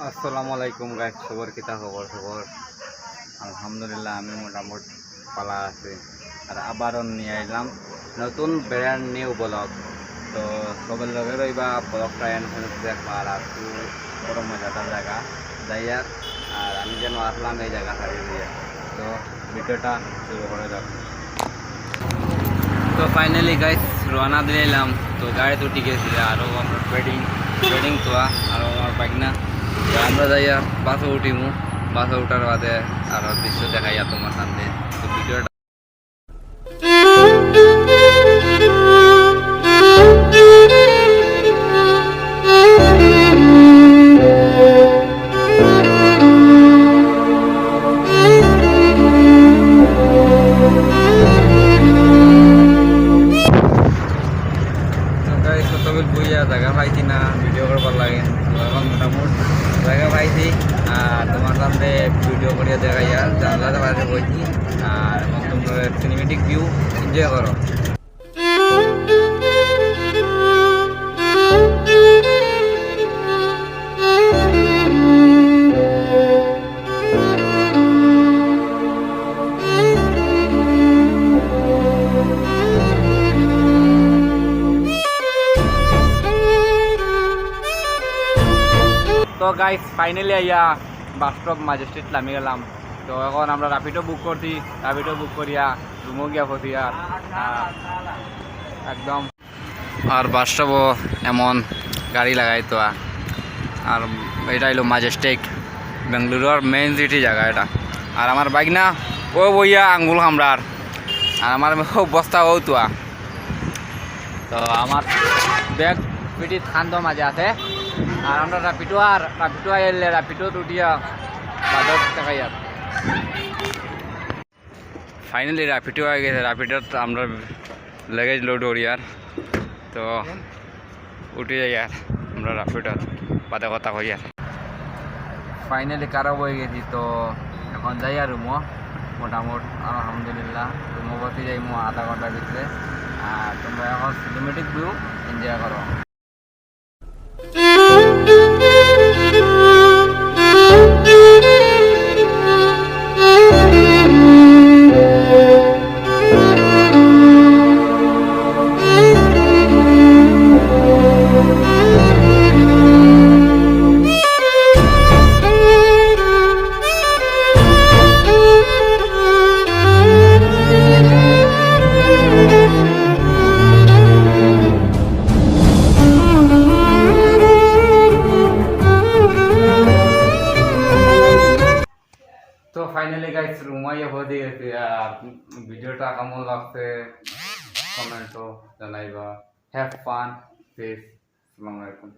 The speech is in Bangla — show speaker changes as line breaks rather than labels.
আসসালামু আলাইকুম গাইস, খবর কিতা খবর আলহামদুলিল্লাহ আমি মোটামুটি পালা আছে। আর আবারও নিয়ে আইলাম নতুন ব্র্যান্ড নিউ ব্লগ। তো সবের লগে রইবা ব্লগটা দেখবার আর খুব বড় মজাদার জায়গা যাইয়ার। আর আমি যেন আসলাম এই জায়গা হারিয়ে দিয়ে, তো ভিডিওটা শুরু করে যাক। তো ফাইনালি গাইস রওনা দিয়ে এলাম। তো গাড়িতে উঠে গেছিল আরও আমরা বেডিং তোয়া আরও আমার বাইক না। আমরা যাইয়া বাসে উঠিমু, বাসে উঠার বাদে আরো দৃশ্য দেখাইয়া তোমার সামনে। তো ভিডিওটা বইয়া জায়গা পাইছি না ভিডিও করবার লাগে। তো এখন মোটামুটি জায়গা পাইছি আর তোমার সামনে ভিডিও করিয়া দেখাইয়া জানলাতে বাইরে বইছি। আর এখন তোমরা সিনেমেটিক ভিউ এনজয় করো। তো গাইস ফাইনালি আইয়া বাস স্টপ ম্যাজেস্টিক নামি গেলাম। তো এখন আমরা র্যাপিডো বুক করছি, র্যাপিডো বুক করিয়া রুমও গিয়া ফসি আর একদম। আর বাস স্টপও এমন গাড়ি লাগাই তো। আর এটা হইলো ম্যাজেস্টিক, বেঙ্গালুরুর মেইন সিটি জায়গা এটা। আর আমার বাইক না ও বইয়া আঙ্গুল খামড়ার, আর আমার বস্তা ও তোয়া। তো আমার ব্যাগ পিটি খান্দ মাঝে আছে। আর আমরা র্যাপিডো এলে র্যাপিডো উঠিয়া বাজার দেখাই। আর ফাইনালি র্যাপিডো হয়ে গেছে। র্যাপিডোত আমরা লাগেজ লোড করি আর তো উঠে যাই। আর আমরা র্যাপিডো বাদে কথা কই। আর ফাইনালি কারো বয়ে গেছি। তো এখন যাই আর রুমো মোটামুটি আলহামদুলিল্লাহ রুমো বসে যাইমো আধা ঘন্টার ভিতরে। আর তোমরা এখন সিনেমেটিক ভিউ এনজয় করো। তো ফাইনালি গাইস রুমাইয়া হয়ে গেছে। আর ভিডিওটা কেমন লাগছে কমেন্টও জানাইবা। হ্যাভ ফান, পিস, আসসালামু আলাইকুম।